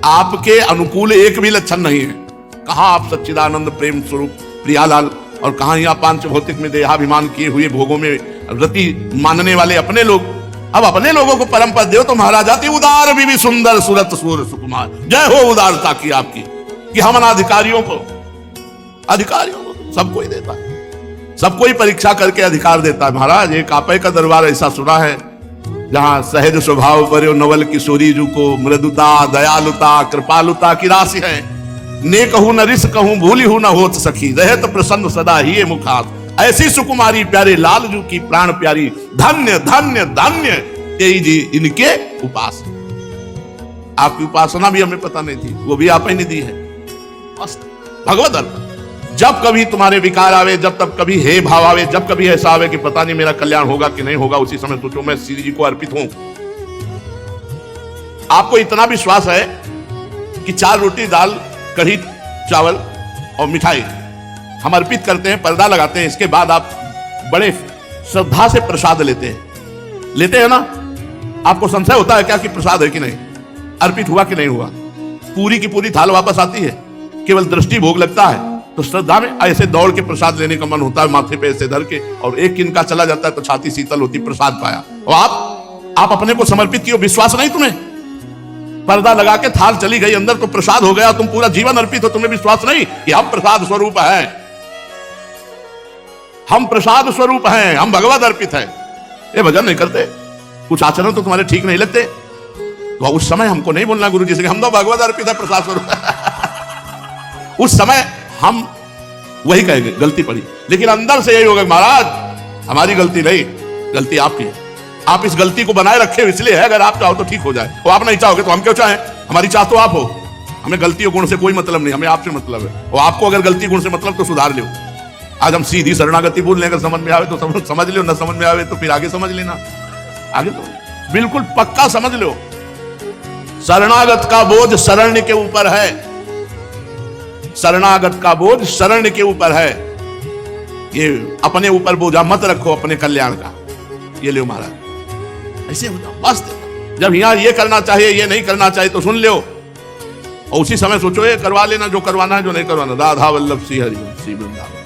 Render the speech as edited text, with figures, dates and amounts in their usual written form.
आपके अनुकूल एक भी लक्षण नहीं है। कहां आप सच्चिदानंद प्रेम स्वरूप प्रियालाल, और कहां यहाँ पांच भौतिक में देहाभिमान किए हुए भोगों में रति मानने वाले अपने लोग। अब अपने लोगों को परम पद दो तो महाराज आती उदार भी सुंदर सुरत सूर सुकुमार। जय हो उदारता की आपकी, कि हम अधिकारियों को सबको ही देता है, सबको ही परीक्षा करके अधिकार देता है। महाराज एक आपे का दरबार ऐसा सुना है जहां सहज स्वभाव पर नवल किशोरी जू को मृदुता दयालुता कृपालुता की राशि है। ने कहूं न रिस कहूं भूली हूं न होत सखी, रहत प्रसन्न सदा ही मुखास। ऐसी सुकुमारी प्यारे लाल जू की प्राण प्यारी, धन्य धन्य धन्य तेई जी इनके उपास। आपकी उपासना भी हमें पता नहीं थी, वो भी आप ही ने दी है। भगवत अर्पण। जब कभी तुम्हारे विकार आवे, जब तब कभी हे भाव आवे, जब कभी ऐसा आवे कि पता नहीं मेरा कल्याण होगा कि नहीं होगा, उसी समय सोचो मैं श्री जी को अर्पित हूं। आपको इतना विश्वास है कि 4 रोटी दाल कढ़ी चावल और मिठाई हम अर्पित करते हैं, पर्दा लगाते हैं, इसके बाद आप बड़े श्रद्धा से प्रसाद लेते हैं ना। आपको संशय होता है क्या कि प्रसाद है कि नहीं, अर्पित हुआ कि नहीं हुआ? पूरी की पूरी थाल वापस आती है, केवल दृष्टि भोग लगता है। तो श्रद्धा में ऐसे दौड़ के प्रसाद लेने का मन होता है, माथे पे ऐसे धर के, और एक किनका चला जाता है तो छाती शीतल होती, प्रसाद पाया। और आप अपने को समर्पित किए, विश्वास नहीं तुम्हें? पर्दा लगा के थाल चली गई अंदर तो प्रसाद हो गया, तुम पूरा जीवन अर्पित हो, तुम्हें विश्वास नहीं कि हम प्रसाद स्वरूप हैं, हम प्रसाद स्वरूप हैं, हम भगवत अर्पित हैं। ये भजन नहीं करते, कुछ आचरण तो तुम्हारे ठीक नहीं लगते, तो उस समय हमको नहीं बोलना गुरु जी से हम तो भगवत अर्पित है, प्रसाद स्वरूप। उस समय हम वही कहेंगे गलती पड़ी, लेकिन अंदर से यही होगा महाराज हमारी गलती नहीं, गलती आपकी है। आप इस गलती को बनाए रखे इसलिए है, अगर आप चाहो तो ठीक हो जाए, और आप नहीं चाहोगे तो हम क्यों चाहें? हमारी चाह तो आप हो, हमें गलती और गुण से कोई मतलब नहीं, हमें आपसे मतलब है। और आपको अगर गलती गुण से मतलब तो सुधार लो। आज हम सीधी शरणागति बोल लें, अगर समझ में आवे तो समझ लो, न समझ में आवे तो फिर आगे समझ लेना। आगे तो बिल्कुल पक्का समझ लो, शरणागत का बोझ शरण्य के ऊपर है, शरणागत का बोझ शरण्य के ऊपर है। ये अपने ऊपर बोझा मत रखो अपने कल्याण का। ये लो महाराज ऐसे हो जाओ बस। जब यहां ये करना चाहिए ये नहीं करना चाहिए तो सुन लो, और उसी समय सोचो ये करवा लेना जो करवाना है, जो नहीं करवाना। राधा वल्लभ श्री हरि श्री वृंदावन।